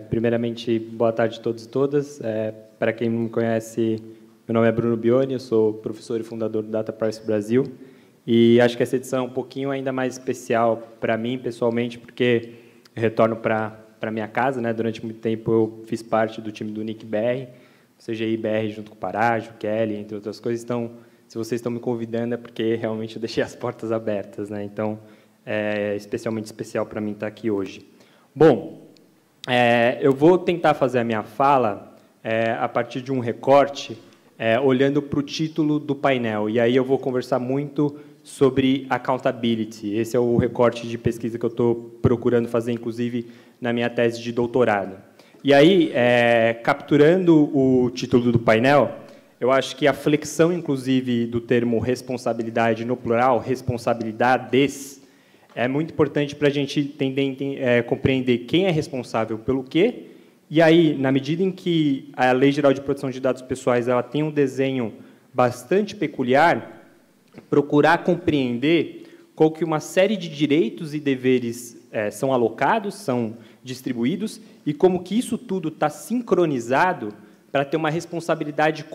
Primeiramente, boa tarde a todos e todas. Para quem não me conhece, meu nome é Bruno Bioni, eu sou professor e fundador do Data Privacy Brasil. E acho que essa edição é um pouquinho ainda mais especial para mim, pessoalmente, porque eu retorno para minha casa, né? Durante muito tempo eu fiz parte do time do NIC-BR, CGI BR junto com o Parágio, Kelly, entre outras coisas. Então, se vocês estão me convidando é porque realmente eu deixei as portas abertas, né? Então, é especialmente especial para mim estar aqui hoje. Bom, eu vou tentar fazer a minha fala a partir de um recorte, olhando para o título do painel. E aí eu vou conversar muito sobre accountability. Esse é o recorte de pesquisa que eu estou procurando fazer, inclusive, na minha tese de doutorado. E aí, capturando o título do painel, eu acho que a flexão, inclusive, do termo responsabilidade no plural, responsabilidades, é muito importante para a gente compreender quem é responsável pelo quê. E aí, na medida em que a Lei Geral de Proteção de Dados Pessoais ela tem um desenho bastante peculiar, procurar compreender qual que uma série de direitos e deveres são alocados, são distribuídos, e como que isso tudo está sincronizado para ter uma responsabilidade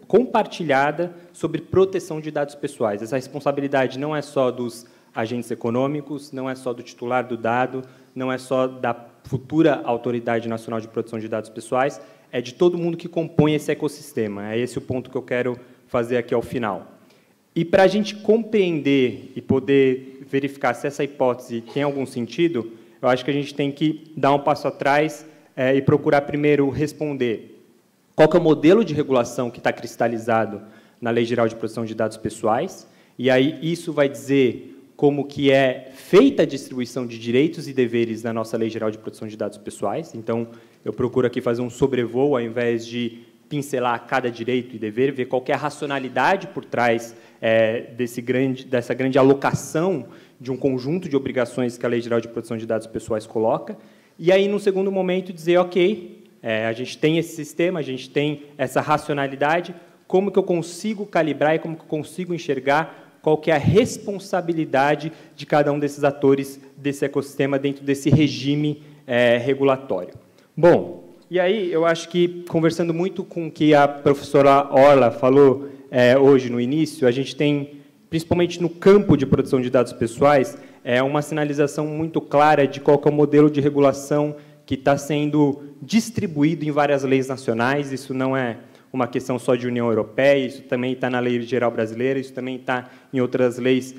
compartilhada sobre proteção de dados pessoais. Essa responsabilidade não é só dos agentes econômicos, não é só do titular do dado, não é só da futura Autoridade Nacional de Proteção de Dados Pessoais, é de todo mundo que compõe esse ecossistema. É esse o ponto que eu quero fazer aqui ao final. E para a gente compreender e poder verificar se essa hipótese tem algum sentido, eu acho que a gente tem que dar um passo atrás e procurar primeiro responder qual que é o modelo de regulação que está cristalizado na Lei Geral de Proteção de Dados Pessoais, e aí isso vai dizer como que é feita a distribuição de direitos e deveres na nossa Lei Geral de Proteção de Dados Pessoais. Então, eu procuro aqui fazer um sobrevoo, ao invés de pincelar cada direito e dever, ver qual que é a racionalidade por trás dessa grande alocação de um conjunto de obrigações que a Lei Geral de Proteção de Dados Pessoais coloca. E aí, num segundo momento, dizer, ok, a gente tem esse sistema, a gente tem essa racionalidade, como que eu consigo calibrar e como que eu consigo enxergar qual que é a responsabilidade de cada um desses atores desse ecossistema dentro desse regime regulatório. Bom, e aí eu acho que, conversando muito com o que a professora Orla falou hoje no início, a gente tem, principalmente no campo de proteção de dados pessoais, uma sinalização muito clara de qual que é o modelo de regulação que está sendo distribuído em várias leis nacionais. Isso não é uma questão só de União Europeia, isso também está na Lei Geral Brasileira, isso também está em outras leis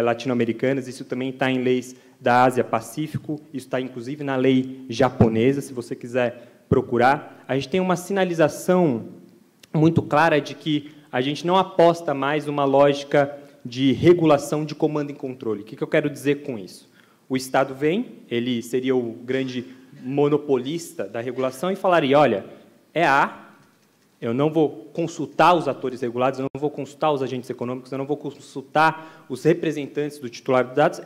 latino-americanas, isso também está em leis da Ásia-Pacífico, isso está, inclusive, na lei japonesa, se você quiser procurar. A gente tem uma sinalização muito clara de que a gente não aposta mais numa lógica de regulação de comando e controle. O que eu quero dizer com isso? O Estado vem, ele seria o grande monopolista da regulação e falaria, olha, eu não vou consultar os atores regulados, eu não vou consultar os agentes econômicos, eu não vou consultar os representantes do titular dos dados,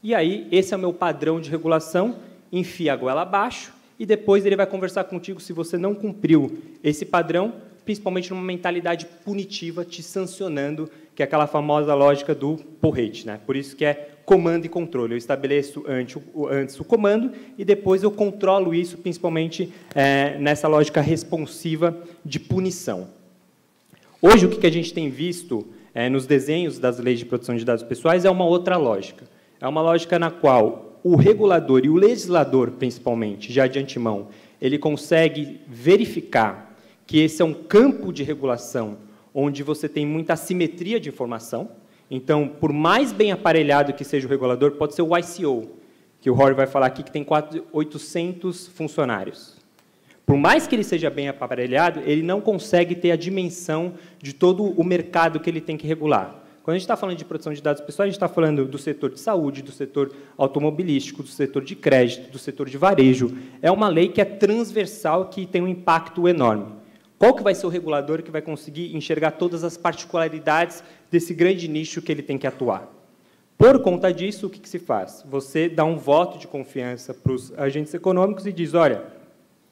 e aí esse é o meu padrão de regulação, enfia a goela abaixo, e depois ele vai conversar contigo se você não cumpriu esse padrão, principalmente numa mentalidade punitiva, te sancionando, que é aquela famosa lógica do porrete, né? Por isso que é comando e controle. Eu estabeleço antes o comando e depois eu controlo isso, principalmente nessa lógica responsiva de punição. Hoje, o que a gente tem visto nos desenhos das leis de proteção de dados pessoais é uma outra lógica. É uma lógica na qual o regulador e o legislador, principalmente, já de antemão, ele consegue verificar que esse é um campo de regulação onde você tem muita assimetria de informação. Então, por mais bem aparelhado que seja o regulador, pode ser o ICO, que o Rory vai falar aqui, que tem 800 funcionários. Por mais que ele seja bem aparelhado, ele não consegue ter a dimensão de todo o mercado que ele tem que regular. Quando a gente está falando de proteção de dados pessoais, a gente está falando do setor de saúde, do setor automobilístico, do setor de crédito, do setor de varejo. É uma lei que é transversal, que tem um impacto enorme. Qual que vai ser o regulador que vai conseguir enxergar todas as particularidades desse grande nicho que ele tem que atuar? Por conta disso, o que se faz? Você dá um voto de confiança para os agentes econômicos e diz, olha,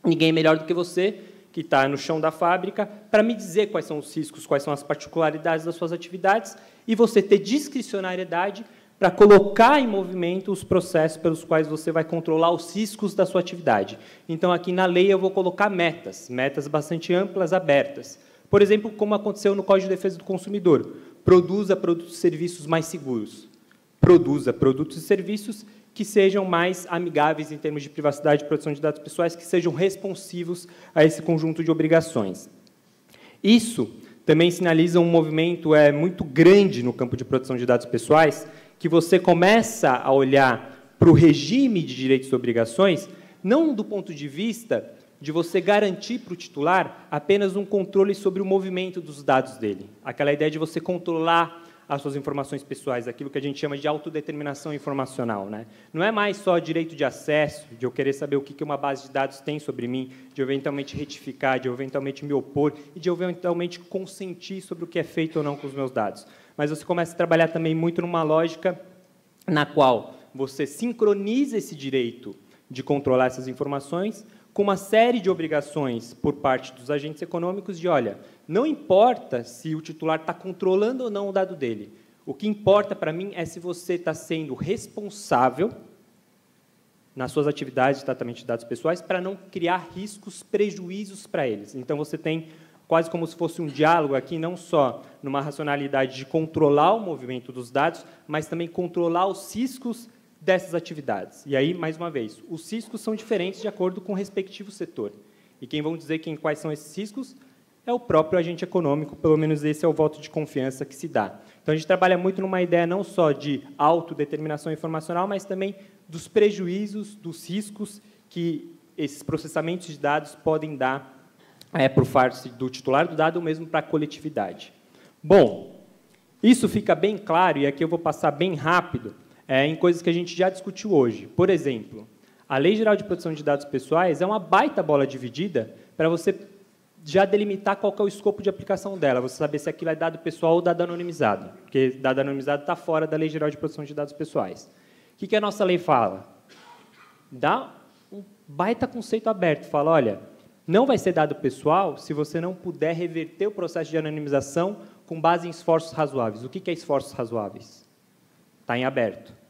ninguém é melhor do que você, que está no chão da fábrica, para me dizer quais são os riscos, quais são as particularidades das suas atividades, e você ter discricionariedade para colocar em movimento os processos pelos quais você vai controlar os riscos da sua atividade. Então, aqui na lei, eu vou colocar metas bastante amplas, abertas. Por exemplo, como aconteceu no Código de Defesa do Consumidor, produza produtos e serviços mais seguros. Produza produtos e serviços que sejam mais amigáveis em termos de privacidade e proteção de dados pessoais, que sejam responsivos a esse conjunto de obrigações. Isso também sinaliza um movimento muito grande no campo de proteção de dados pessoais, que você começa a olhar para o regime de direitos e obrigações, não do ponto de vista de você garantir para o titular apenas um controle sobre o movimento dos dados dele. Aquela ideia de você controlar as suas informações pessoais, aquilo que a gente chama de autodeterminação informacional, né? Não é mais só direito de acesso, de eu querer saber o que uma base de dados tem sobre mim, de eu eventualmente retificar, de eu eventualmente me opor e de eu eventualmente consentir sobre o que é feito ou não com os meus dados. Mas você começa a trabalhar também muito numa lógica na qual você sincroniza esse direito de controlar essas informações com uma série de obrigações por parte dos agentes econômicos de, olha, não importa se o titular está controlando ou não o dado dele. O que importa para mim é se você está sendo responsável nas suas atividades de tratamento de dados pessoais para não criar riscos, prejuízos para eles. Então, você tem quase como se fosse um diálogo aqui, não só numa racionalidade de controlar o movimento dos dados, mas também controlar os riscos dessas atividades. E aí, mais uma vez, os riscos são diferentes de acordo com o respectivo setor. E quem vão dizer quais são esses riscos é o próprio agente econômico, pelo menos esse é o voto de confiança que se dá. Então, a gente trabalha muito numa ideia não só de autodeterminação informacional, mas também dos prejuízos, dos riscos que esses processamentos de dados podem dar por parte do titular do dado ou mesmo para a coletividade. Bom, isso fica bem claro, e aqui eu vou passar bem rápido, em coisas que a gente já discutiu hoje. Por exemplo, a Lei Geral de Proteção de Dados Pessoais é uma baita bola dividida para você já delimitar qual que é o escopo de aplicação dela, você saber se aquilo é dado pessoal ou dado anonimizado, porque dado anonimizado está fora da Lei Geral de Proteção de Dados Pessoais. O que a nossa lei fala? Dá um baita conceito aberto, fala, olha, não vai ser dado pessoal se você não puder reverter o processo de anonimização com base em esforços razoáveis. O que é esforços razoáveis? Está em aberto.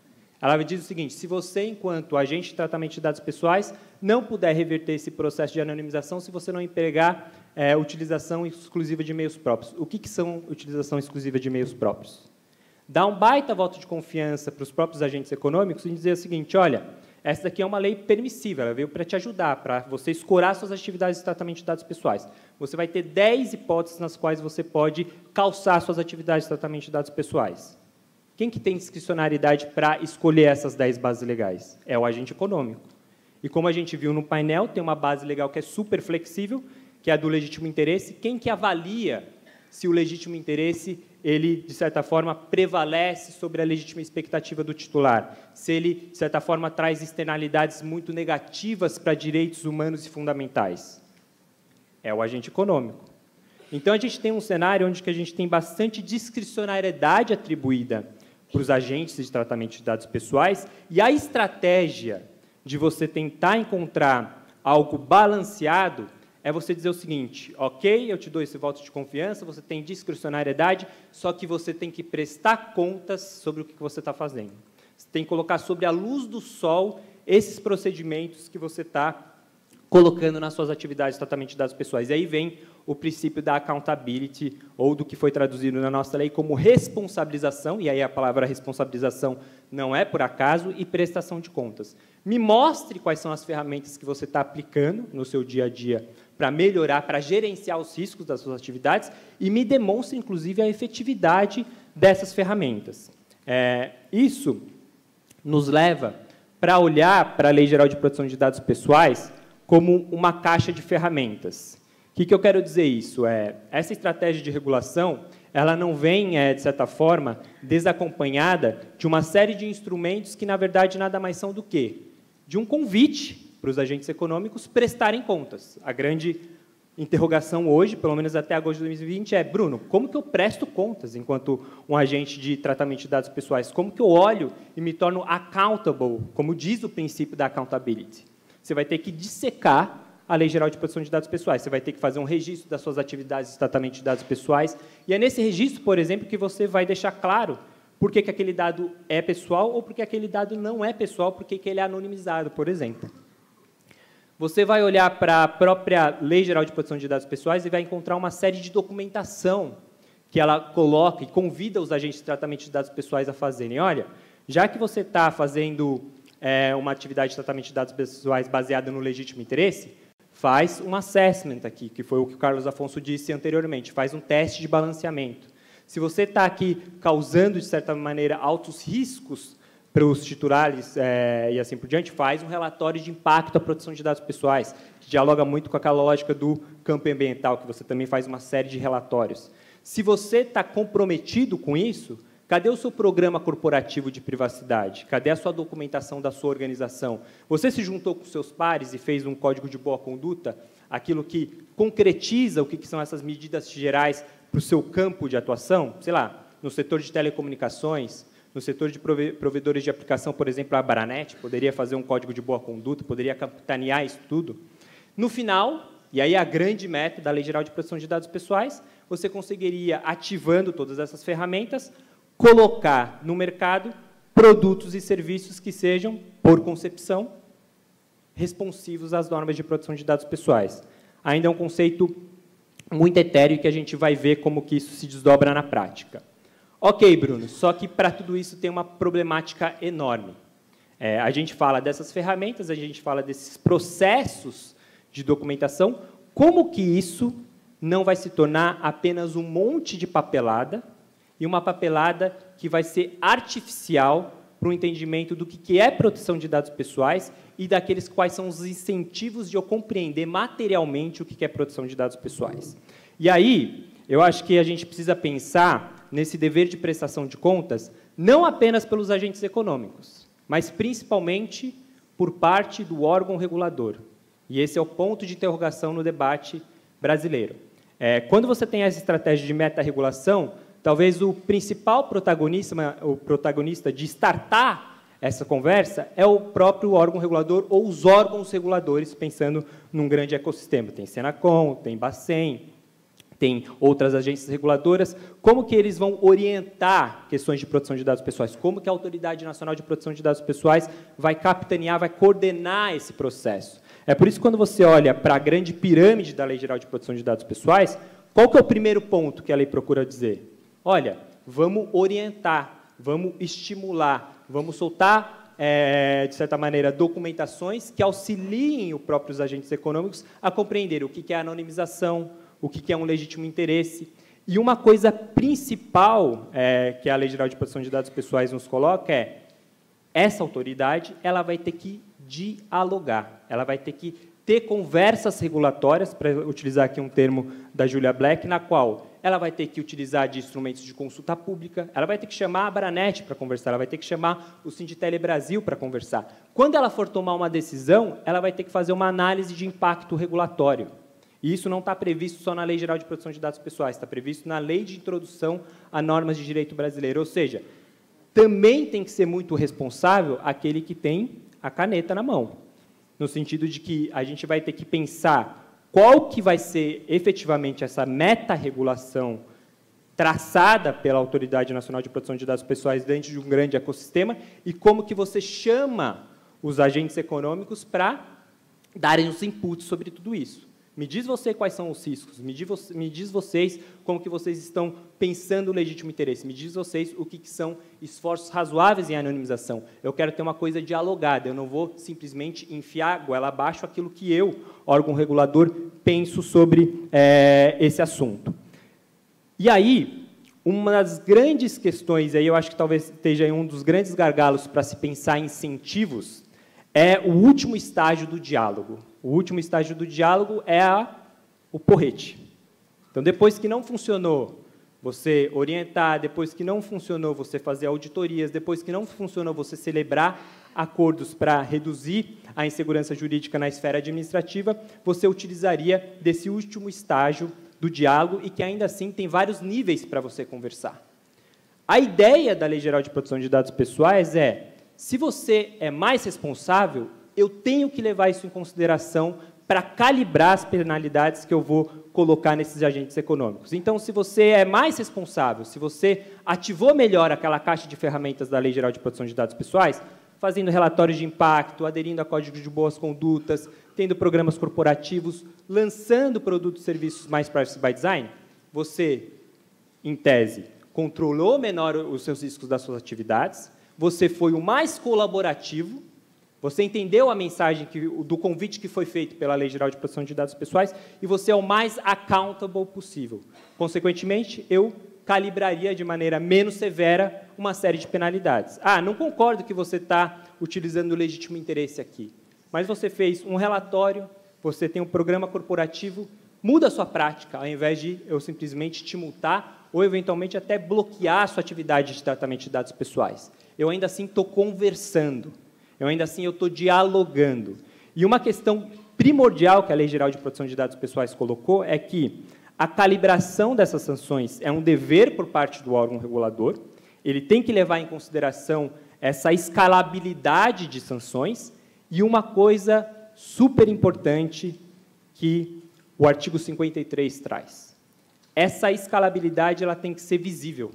Ela diz o seguinte, se você, enquanto agente de tratamento de dados pessoais, não puder reverter esse processo de anonimização se você não empregar utilização exclusiva de e-mails próprios. O que são utilização exclusiva de e-mails próprios? Dá um baita voto de confiança para os próprios agentes econômicos e dizer o seguinte, olha, essa daqui é uma lei permissiva, ela veio para te ajudar, para você escorar suas atividades de tratamento de dados pessoais. Você vai ter 10 hipóteses nas quais você pode calçar suas atividades de tratamento de dados pessoais. Quem que tem discricionariedade para escolher essas 10 bases legais? É o agente econômico. E como a gente viu no painel, tem uma base legal que é super flexível, que é a do legítimo interesse. Quem que avalia se o legítimo interesse, ele, de certa forma, prevalece sobre a legítima expectativa do titular? Se ele, de certa forma, traz externalidades muito negativas para direitos humanos e fundamentais? É o agente econômico. Então, a gente tem um cenário onde a gente tem bastante discricionariedade atribuída para os agentes de tratamento de dados pessoais, e a estratégia de você tentar encontrar algo balanceado é você dizer o seguinte, ok, eu te dou esse voto de confiança, você tem discricionariedade, só que você tem que prestar contas sobre o que você está fazendo. Você tem que colocar sobre a luz do sol esses procedimentos que você está colocando nas suas atividades de tratamento de dados pessoais. E aí vem o princípio da accountability, ou do que foi traduzido na nossa lei como responsabilização, e aí a palavra responsabilização não é por acaso, e prestação de contas. Me mostre quais são as ferramentas que você está aplicando no seu dia a dia para melhorar, para gerenciar os riscos das suas atividades, e me demonstre, inclusive, a efetividade dessas ferramentas. Isso nos leva para olhar para a Lei Geral de Proteção de Dados Pessoais como uma caixa de ferramentas. O que eu quero dizer isso? Essa estratégia de regulação, ela não vem, de certa forma, desacompanhada de uma série de instrumentos que, na verdade, nada mais são do que de um convite para os agentes econômicos prestarem contas. A grande interrogação hoje, pelo menos até agosto de 2020, é, Bruno, como que eu presto contas enquanto um agente de tratamento de dados pessoais? Como que eu olho e me torno accountable, como diz o princípio da accountability? Você vai ter que dissecar a Lei Geral de Proteção de Dados Pessoais. Você vai ter que fazer um registro das suas atividades de tratamento de dados pessoais. E é nesse registro, por exemplo, que você vai deixar claro por que aquele dado é pessoal ou por que aquele dado não é pessoal, por que ele é anonimizado, por exemplo. Você vai olhar para a própria Lei Geral de Proteção de Dados Pessoais e vai encontrar uma série de documentação que ela coloca e convida os agentes de tratamento de dados pessoais a fazerem. Olha, já que você está fazendo uma atividade de tratamento de dados pessoais baseada no legítimo interesse, faz um assessment aqui, que foi o que o Carlos Afonso disse anteriormente, faz um teste de balanceamento. Se você está aqui causando, de certa maneira, altos riscos para os titulares e assim por diante, faz um relatório de impacto à proteção de dados pessoais, que dialoga muito com aquela lógica do campo ambiental, que você também faz uma série de relatórios. Se você está comprometido com isso, cadê o seu programa corporativo de privacidade? Cadê a sua documentação da sua organização? Você se juntou com seus pares e fez um código de boa conduta, aquilo que concretiza o que são essas medidas gerais para o seu campo de atuação? Sei lá, no setor de telecomunicações, no setor de provedores de aplicação, por exemplo, a Abranet, poderia fazer um código de boa conduta, poderia capitanear isso tudo. No final, e aí a grande meta da Lei Geral de Proteção de Dados Pessoais, você conseguiria, ativando todas essas ferramentas, colocar no mercado produtos e serviços que sejam, por concepção, responsivos às normas de proteção de dados pessoais. Ainda é um conceito muito etéreo que a gente vai ver como que isso se desdobra na prática. Ok, Bruno, só que para tudo isso tem uma problemática enorme. A gente fala dessas ferramentas, a gente fala desses processos de documentação, como que isso não vai se tornar apenas um monte de papelada, e uma papelada que vai ser artificial para o entendimento do que é proteção de dados pessoais e daqueles quais são os incentivos de eu compreender materialmente o que é proteção de dados pessoais. E aí, eu acho que a gente precisa pensar nesse dever de prestação de contas, não apenas pelos agentes econômicos, mas principalmente por parte do órgão regulador. E esse é o ponto de interrogação no debate brasileiro. Quando você tem essa estratégia de meta-regulação, talvez o principal protagonista de startar essa conversa é o próprio órgão regulador ou os órgãos reguladores, pensando num grande ecossistema. Tem Senacom, tem Bacen, tem outras agências reguladoras. Como que eles vão orientar questões de proteção de dados pessoais? Como que a Autoridade Nacional de Proteção de Dados Pessoais vai capitanear, vai coordenar esse processo? É por isso que, quando você olha para a grande pirâmide da Lei Geral de Proteção de Dados Pessoais, qual que é o primeiro ponto que a lei procura dizer? Olha, vamos orientar, vamos estimular, vamos soltar, de certa maneira, documentações que auxiliem os próprios agentes econômicos a compreender o que é anonimização, o que é um legítimo interesse. E uma coisa principal que a Lei Geral de Proteção de Dados Pessoais nos coloca é: essa autoridade ela vai ter que dialogar, ela vai ter que ter conversas regulatórias, para utilizar aqui um termo da Julia Black, na qual ela vai ter que utilizar de instrumentos de consulta pública, ela vai ter que chamar a Abranet para conversar, ela vai ter que chamar o Sinditele Brasil para conversar. Quando ela for tomar uma decisão, ela vai ter que fazer uma análise de impacto regulatório. E isso não está previsto só na Lei Geral de Proteção de Dados Pessoais, está previsto na Lei de Introdução a Normas de Direito Brasileiro. Ou seja, também tem que ser muito responsável aquele que tem a caneta na mão, no sentido de que a gente vai ter que pensar qual que vai ser efetivamente essa meta-regulação traçada pela Autoridade Nacional de Proteção de Dados Pessoais dentro de um grande ecossistema e como que você chama os agentes econômicos para darem os inputs sobre tudo isso. Me diz você quais são os riscos, me diz vocês como que vocês estão pensando o legítimo interesse, me diz vocês o que são esforços razoáveis em anonimização. Eu quero ter uma coisa dialogada, eu não vou simplesmente enfiar goela abaixo aquilo que eu, órgão regulador, penso sobre esse assunto. E aí, uma das grandes questões, aí eu acho que talvez esteja em um dos grandes gargalos para se pensar em incentivos, é o último estágio do diálogo. O último estágio do diálogo é o porrete. Então, depois que não funcionou, você orientar, depois que não funcionou, você fazer auditorias, depois que não funcionou, você celebrar acordos para reduzir a insegurança jurídica na esfera administrativa, você utilizaria desse último estágio do diálogo e que, ainda assim, tem vários níveis para você conversar. A ideia da Lei Geral de Proteção de Dados Pessoais é: se você é mais responsável, eu tenho que levar isso em consideração para calibrar as penalidades que eu vou colocar nesses agentes econômicos. Então, se você é mais responsável, se você ativou melhor aquela caixa de ferramentas da Lei Geral de Proteção de Dados Pessoais, fazendo relatórios de impacto, aderindo a códigos de boas condutas, tendo programas corporativos, lançando produtos e serviços mais privacy by design, você, em tese, controlou menor os seus riscos das suas atividades, você foi o mais colaborativo, você entendeu a mensagem do convite que foi feito pela Lei Geral de Proteção de Dados Pessoais e você é o mais accountable possível. Consequentemente, eu calibraria de maneira menos severa uma série de penalidades. Ah, não concordo que você está utilizando o legítimo interesse aqui, mas você fez um relatório, você tem um programa corporativo, muda a sua prática, ao invés de eu simplesmente te multar ou, eventualmente, até bloquear a sua atividade de tratamento de dados pessoais. Eu ainda assim estou conversando. Eu ainda assim estou dialogando. E uma questão primordial que a Lei Geral de Proteção de Dados Pessoais colocou é que a calibração dessas sanções é um dever por parte do órgão regulador, ele tem que levar em consideração essa escalabilidade de sanções e uma coisa super importante que o artigo 53 traz. Essa escalabilidade ela tem que ser visível.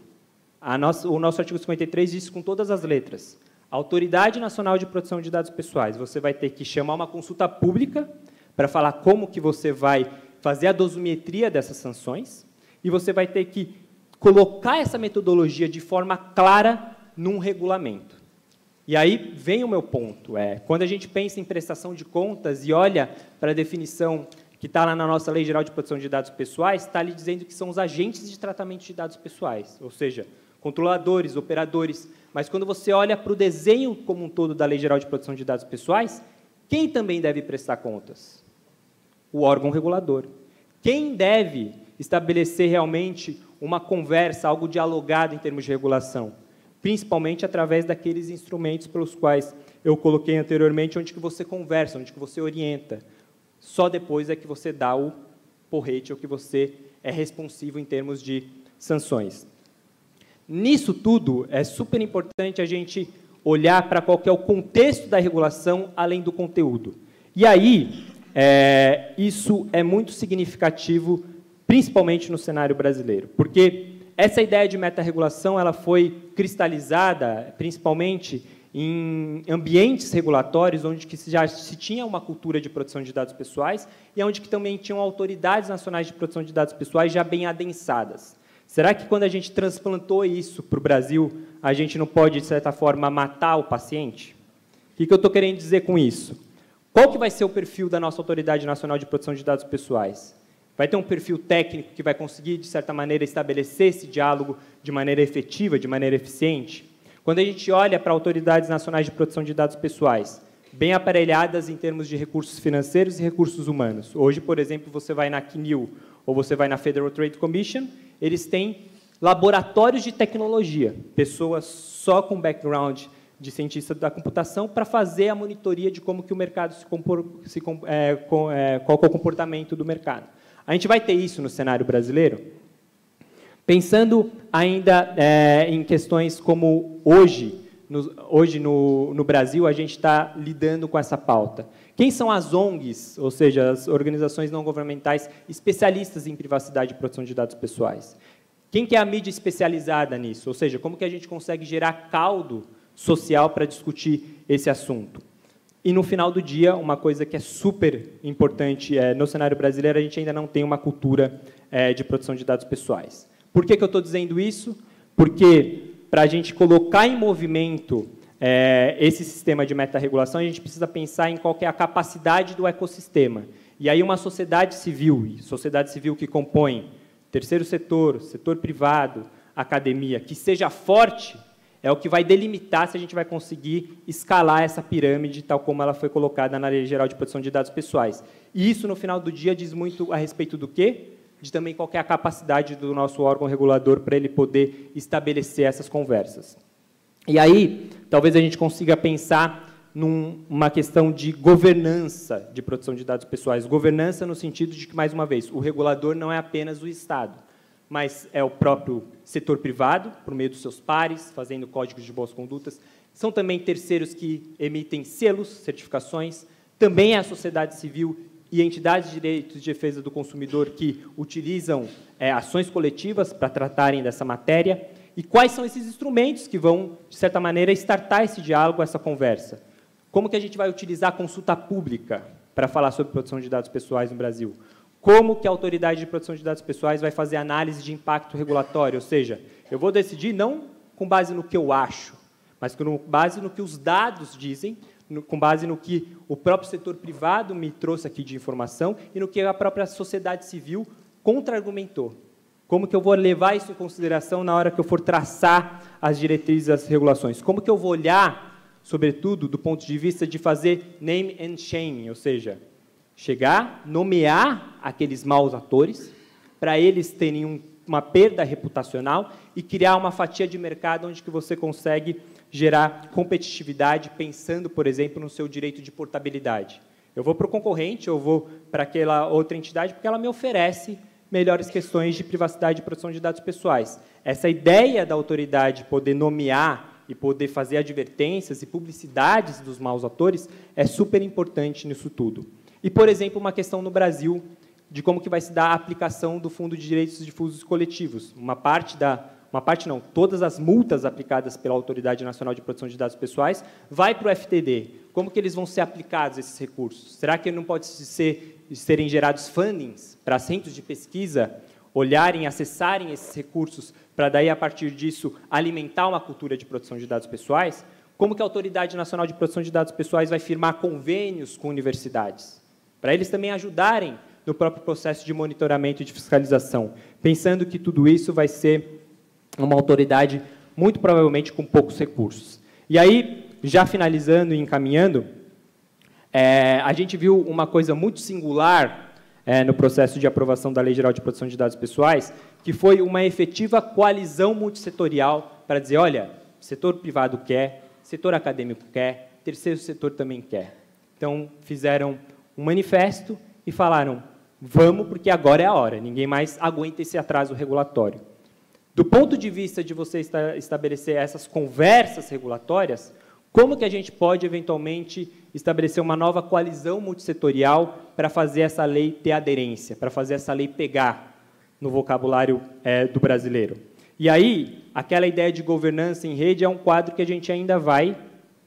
O nosso artigo 53 diz com todas as letras. A Autoridade Nacional de Proteção de Dados Pessoais, você vai ter que chamar uma consulta pública para falar como que você vai fazer a dosimetria dessas sanções e você vai ter que colocar essa metodologia de forma clara num regulamento. E aí vem o meu ponto, quando a gente pensa em prestação de contas e olha para a definição que está lá na nossa Lei Geral de Proteção de Dados Pessoais, está ali dizendo que são os agentes de tratamento de dados pessoais, ou seja, controladores, operadores, mas quando você olha para o desenho como um todo da Lei Geral de Proteção de Dados Pessoais, quem também deve prestar contas? O órgão regulador. Quem deve estabelecer realmente uma conversa, algo dialogado em termos de regulação? Principalmente através daqueles instrumentos pelos quais eu coloquei anteriormente, onde que você conversa, onde que você orienta. Só depois é que você dá o porrete, ou que você é responsivo em termos de sanções. Nisso tudo, é super importante a gente olhar para qual que é o contexto da regulação, além do conteúdo. E aí, isso é muito significativo, principalmente no cenário brasileiro, porque essa ideia de meta-regulação ela foi cristalizada, principalmente, em ambientes regulatórios, onde que já se tinha uma cultura de proteção de dados pessoais e onde que também tinham autoridades nacionais de proteção de dados pessoais já bem adensadas. Será que, quando a gente transplantou isso para o Brasil, a gente não pode, de certa forma, matar o paciente? O que eu estou querendo dizer com isso? Qual que vai ser o perfil da nossa Autoridade Nacional de Proteção de Dados Pessoais? Vai ter um perfil técnico que vai conseguir, de certa maneira, estabelecer esse diálogo de maneira efetiva, de maneira eficiente? Quando a gente olha para autoridades nacionais de proteção de dados pessoais, bem aparelhadas em termos de recursos financeiros e recursos humanos. Hoje, por exemplo, você vai na CNIL ou você vai na Federal Trade Commission, eles têm laboratórios de tecnologia, pessoas só com background de cientista da computação para fazer a monitoria de como que o mercado qual é o comportamento do mercado. A gente vai ter isso no cenário brasileiro? Pensando ainda em questões como hoje no Brasil, a gente está lidando com essa pauta. Quem são as ONGs, ou seja, as organizações não governamentais especialistas em privacidade e proteção de dados pessoais? Quem que é a mídia especializada nisso? Ou seja, como que a gente consegue gerar caldo social para discutir esse assunto? E, no final do dia, uma coisa que é super importante no cenário brasileiro, a gente ainda não tem uma cultura de proteção de dados pessoais. Por que eu estou dizendo isso? Porque, para a gente colocar em movimento esse sistema de meta-regulação, a gente precisa pensar em qual que é a capacidade do ecossistema. E aí uma sociedade civil que compõe terceiro setor, setor privado, academia, que seja forte, é o que vai delimitar se a gente vai conseguir escalar essa pirâmide, tal como ela foi colocada na Lei Geral de Proteção de Dados Pessoais. E isso, no final do dia, diz muito a respeito do quê? De também qual que é a capacidade do nosso órgão regulador para ele poder estabelecer essas conversas. E aí, talvez a gente consiga pensar numa questão de governança de proteção de dados pessoais. Governança no sentido de que, mais uma vez, o regulador não é apenas o Estado, mas é o próprio setor privado, por meio dos seus pares, fazendo códigos de boas condutas. São também terceiros que emitem selos, certificações. Também é a sociedade civil e entidades de direitos de defesa do consumidor que utilizam ações coletivas para tratarem dessa matéria, e quais são esses instrumentos que vão, de certa maneira, startar esse diálogo, essa conversa. Como que a gente vai utilizar a consulta pública para falar sobre proteção de dados pessoais no Brasil? Como que a Autoridade de Proteção de Dados Pessoais vai fazer análise de impacto regulatório? Ou seja, eu vou decidir não com base no que eu acho, mas com base no que os dados dizem, com base no que o próprio setor privado me trouxe aqui de informação e no que a própria sociedade civil contra-argumentou. Como que eu vou levar isso em consideração na hora que eu for traçar as diretrizes e as regulações? Como que eu vou olhar, sobretudo, do ponto de vista de fazer name and shame, ou seja, chegar, nomear aqueles maus atores, para eles terem uma perda reputacional e criar uma fatia de mercado onde que você consegue gerar competitividade, pensando, por exemplo, no seu direito de portabilidade. Eu vou para o concorrente, eu vou para aquela outra entidade, porque ela me oferece melhores questões de privacidade e proteção de dados pessoais. Essa ideia da autoridade poder nomear e poder fazer advertências e publicidades dos maus atores é super importante nisso tudo. E, por exemplo, uma questão no Brasil de como que vai se dar a aplicação do Fundo de Direitos Difusos Coletivos. Todas as multas aplicadas pela Autoridade Nacional de Proteção de Dados Pessoais vai para o FTD. Como que eles vão ser aplicados, esses recursos? Será que não pode serem gerados fundings para centros de pesquisa olharem, acessarem esses recursos para daí, a partir disso, alimentar uma cultura de proteção de dados pessoais? Como que a Autoridade Nacional de Proteção de Dados Pessoais vai firmar convênios com universidades? Para eles também ajudarem no próprio processo de monitoramento e de fiscalização, pensando que tudo isso vai ser uma autoridade, muito provavelmente, com poucos recursos. E aí, já finalizando e encaminhando, a gente viu uma coisa muito singular no processo de aprovação da Lei Geral de Proteção de Dados Pessoais, que foi uma efetiva coalizão multissetorial para dizer, olha, setor privado quer, setor acadêmico quer, terceiro setor também quer. Então, fizeram um manifesto e falaram, vamos, porque agora é a hora, ninguém mais aguenta esse atraso regulatório. Do ponto de vista de você estabelecer essas conversas regulatórias, como que a gente pode, eventualmente, estabelecer uma nova coalizão multissetorial para fazer essa lei ter aderência, para fazer essa lei pegar no vocabulário do brasileiro? E aí, aquela ideia de governança em rede é um quadro que a gente ainda vai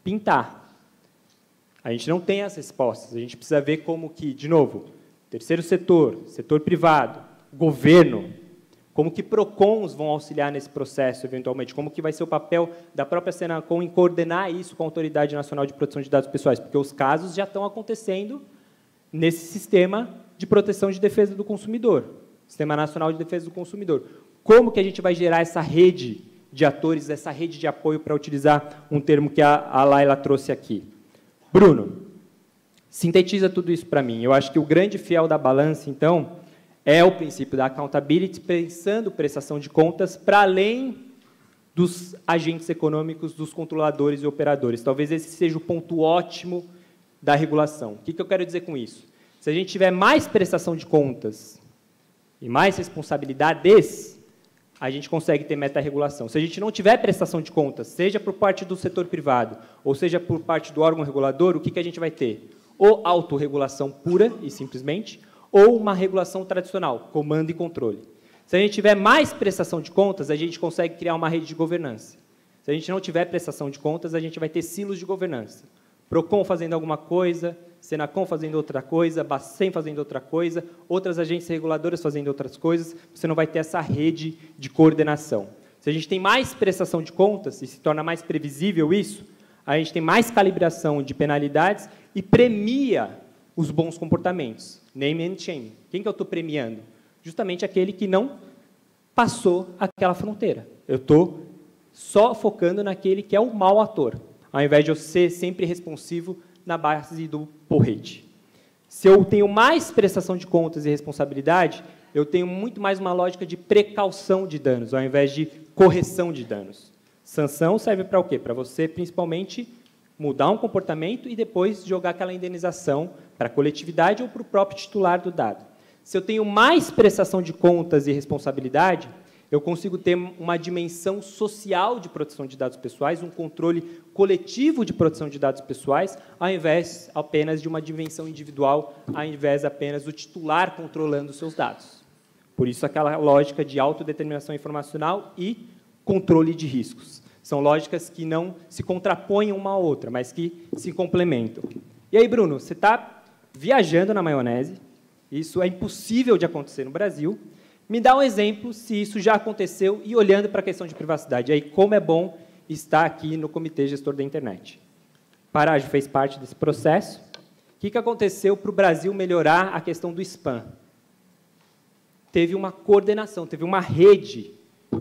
pintar. A gente não tem as respostas, a gente precisa ver como que, de novo, terceiro setor, setor privado, governo, como que PROCONs vão auxiliar nesse processo, eventualmente, como que vai ser o papel da própria Senacom em coordenar isso com a Autoridade Nacional de Proteção de Dados Pessoais, porque os casos já estão acontecendo nesse sistema de proteção de defesa do consumidor, Sistema Nacional de Defesa do Consumidor. Como que a gente vai gerar essa rede de atores, essa rede de apoio, para utilizar um termo que a Laila trouxe aqui? Bruno, sintetiza tudo isso para mim. Eu acho que o grande fiel da balança, então, é o princípio da accountability, pensando prestação de contas para além dos agentes econômicos, dos controladores e operadores. Talvez esse seja o ponto ótimo da regulação. O que eu quero dizer com isso? Se a gente tiver mais prestação de contas e mais responsabilidades, a gente consegue ter meta-regulação. Se a gente não tiver prestação de contas, seja por parte do setor privado, ou seja por parte do órgão regulador, o que a gente vai ter? Ou autorregulação pura e simplesmente, ou uma regulação tradicional, comando e controle. Se a gente tiver mais prestação de contas, a gente consegue criar uma rede de governança. Se a gente não tiver prestação de contas, a gente vai ter silos de governança. PROCON fazendo alguma coisa, Senacom fazendo outra coisa, Bacen fazendo outra coisa, outras agências reguladoras fazendo outras coisas, você não vai ter essa rede de coordenação. Se a gente tem mais prestação de contas, e se torna mais previsível isso, a gente tem mais calibração de penalidades e premia os bons comportamentos. Name and shame. Quem que eu estou premiando? Justamente aquele que não passou aquela fronteira. Eu estou só focando naquele que é o mau ator, ao invés de eu ser sempre responsivo na base do porrete. Se eu tenho mais prestação de contas e responsabilidade, eu tenho muito mais uma lógica de precaução de danos, ao invés de correção de danos. Sanção serve para o quê? Para você, principalmente, mudar um comportamento e depois jogar aquela indenização para a coletividade ou para o próprio titular do dado. Se eu tenho mais prestação de contas e responsabilidade, eu consigo ter uma dimensão social de proteção de dados pessoais, um controle coletivo de proteção de dados pessoais, ao invés apenas de uma dimensão individual, ao invés apenas do titular controlando os seus dados. Por isso, aquela lógica de autodeterminação informacional e controle de riscos. São lógicas que não se contrapõem uma à outra, mas que se complementam. E aí, Bruno, você está viajando na maionese, isso é impossível de acontecer no Brasil. Me dá um exemplo se isso já aconteceu e olhando para a questão de privacidade. Aí, como é bom estar aqui no Comitê Gestor da Internet. Parágio fez parte desse processo. O que aconteceu para o Brasil melhorar a questão do spam? Teve uma coordenação, teve uma rede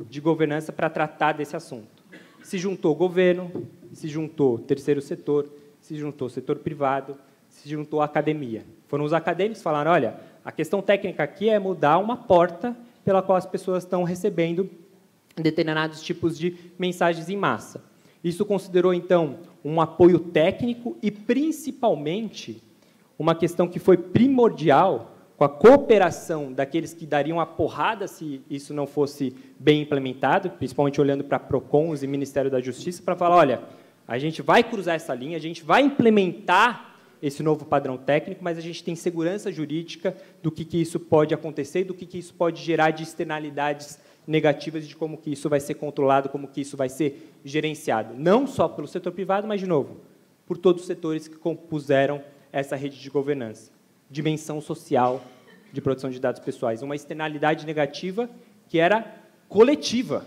de governança para tratar desse assunto. Se juntou governo, se juntou terceiro setor, se juntou setor privado, se juntou academia. Foram os acadêmicos que falaram, olha, a questão técnica aqui é mudar uma porta pela qual as pessoas estão recebendo determinados tipos de mensagens em massa. Isso considerou, então, um apoio técnico e, principalmente, uma questão que foi primordial com a cooperação daqueles que dariam a porrada se isso não fosse bem implementado, principalmente olhando para PROCONs e Ministério da Justiça, para falar, olha, a gente vai cruzar essa linha, a gente vai implementar esse novo padrão técnico, mas a gente tem segurança jurídica do que isso pode acontecer, do que isso pode gerar de externalidades negativas, de como que isso vai ser controlado, como que isso vai ser gerenciado. Não só pelo setor privado, mas, de novo, por todos os setores que compuseram essa rede de governança. Dimensão social de proteção de dados pessoais. Uma externalidade negativa que era coletiva.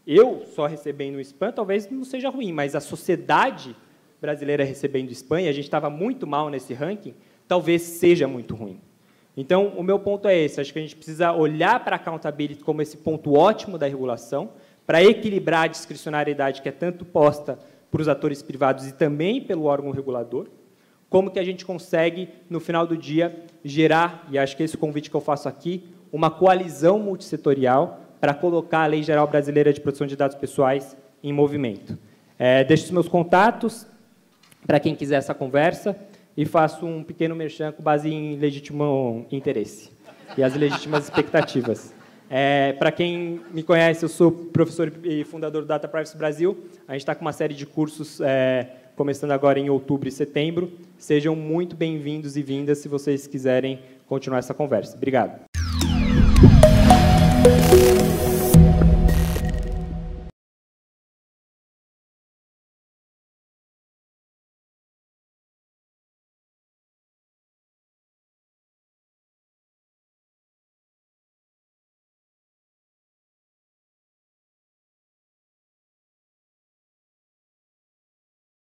Eu só recebendo spam talvez não seja ruim, mas a sociedade brasileira recebendo spam, e a gente estava muito mal nesse ranking, talvez seja muito ruim. Então, o meu ponto é esse, acho que a gente precisa olhar para a accountability como esse ponto ótimo da regulação, para equilibrar a discricionariedade que é tanto posta por os atores privados e também pelo órgão regulador, como que a gente consegue, no final do dia, gerar, e acho que esse é o convite que eu faço aqui, uma coalizão multissetorial para colocar a Lei Geral Brasileira de Proteção de Dados Pessoais em movimento. Deixo os meus contatos para quem quiser essa conversa e faço um pequeno merchan com base em legítimo interesse e as legítimas expectativas. Para quem me conhece, eu sou professor e fundador do Data Privacy Brasil. A gente está com uma série de cursos começando agora em outubro e setembro. Sejam muito bem-vindos e vindas se vocês quiserem continuar essa conversa. Obrigado.